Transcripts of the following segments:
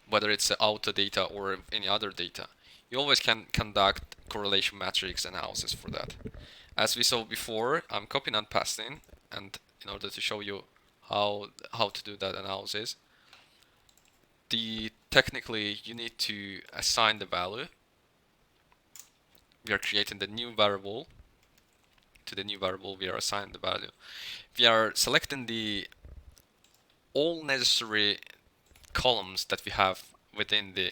whether it's auto data or any other data, you always can conduct correlation matrix analysis for that. As we saw before, I'm copying and pasting, and in order to show you how to do that analysis, technically you need to assign the value. We are creating the new variable. To the new variable, we are assigning the value. We are selecting the all necessary columns that we have within the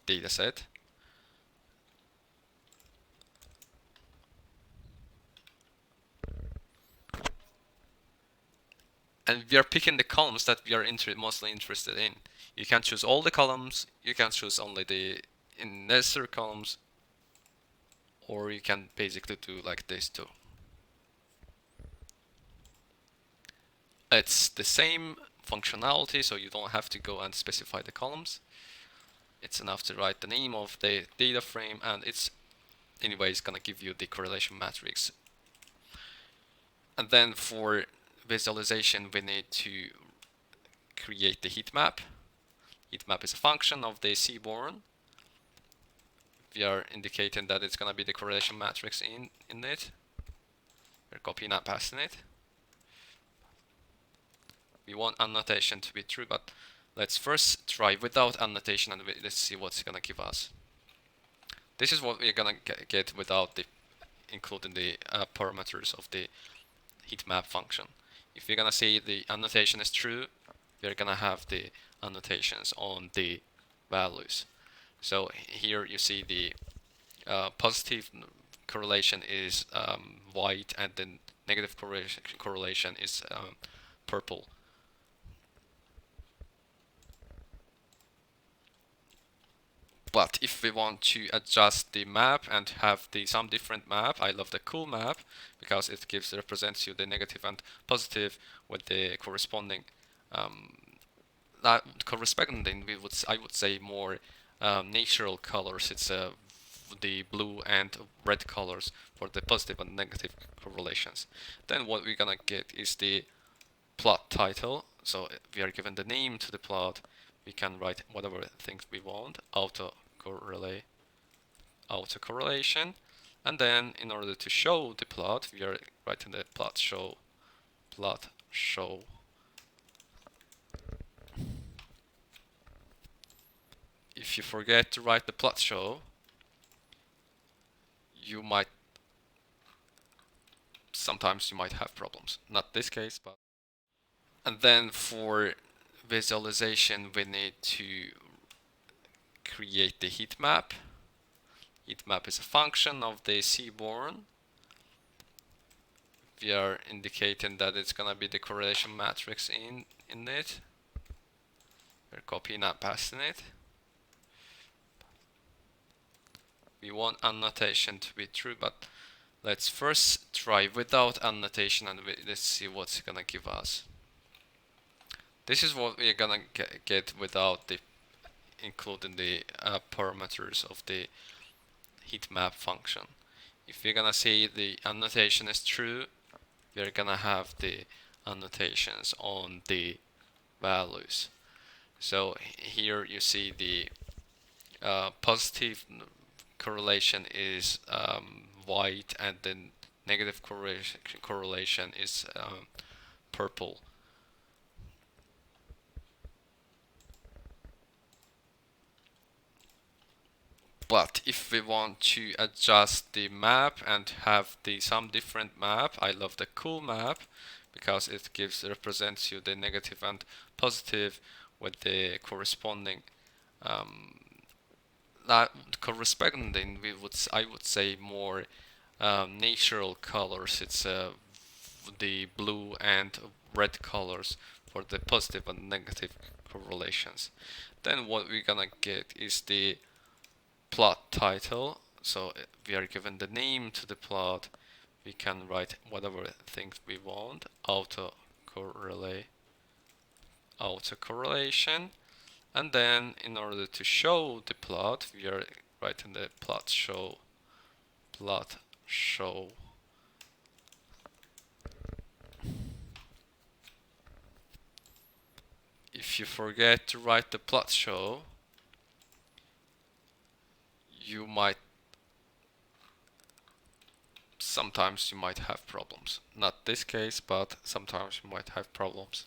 dataset. And we are picking the columns that we are mostly interested in. You can choose all the columns, you can choose only the necessary columns, or you can basically do like this too. It's the same functionality, so you don't have to go and specify the columns. It's enough to write the name of the data frame, and it's anyways gonna give you the correlation matrix. And then for visualization, we need to create the heat map. Heat map is a function of the seaborne. We are indicating that it's gonna be the correlation matrix in it. We're copying and pasting it. We want annotation to be true, but let's first try without annotation and let's see what's gonna give us. This is what we're gonna get without including the parameters of the heat map function. If we're gonna say the annotation is true, we're gonna have the annotations on the values. So here you see the positive correlation is white, and the negative correlation is purple. But if we want to adjust the map and have some different map, I love the cool map because it represents you the negative and positive with the corresponding I would say more natural colors. It's the blue and red colors for the positive and negative correlations. Then what we're gonna get is the plot title. So we are given the name to the plot. We can write whatever things we want, autocorrelation, and then in order to show the plot, we are writing the plot show. If you forget to write the plot show, sometimes you might have problems. Not this case, but. And then for visualization, we need to create the heat map. Heat map is a function of the seaborne. We are indicating that it's gonna be the correlation matrix in it. We're copying and pasting it. We want annotation to be true, but let's first try without annotation and let's see what's gonna give us. This is what we're gonna get without including the parameters of the heat map function. If we're gonna say the annotation is true, we're gonna have the annotations on the values. So here you see the positive correlation is white, and the negative correlation is purple. But if we want to adjust the map and have some different map, I love the cool map because it represents you the negative and positive with the corresponding I would say more natural colors. It's the blue and red colors for the positive and negative correlations. Then what we're gonna get is the plot title. So we are given the name to the plot. We can write whatever things we want. Autocorrelation. And then in order to show the plot, we are writing the plot show. If you forget to write the plot show, you might sometimes you might have problems. Not this case, but sometimes you might have problems.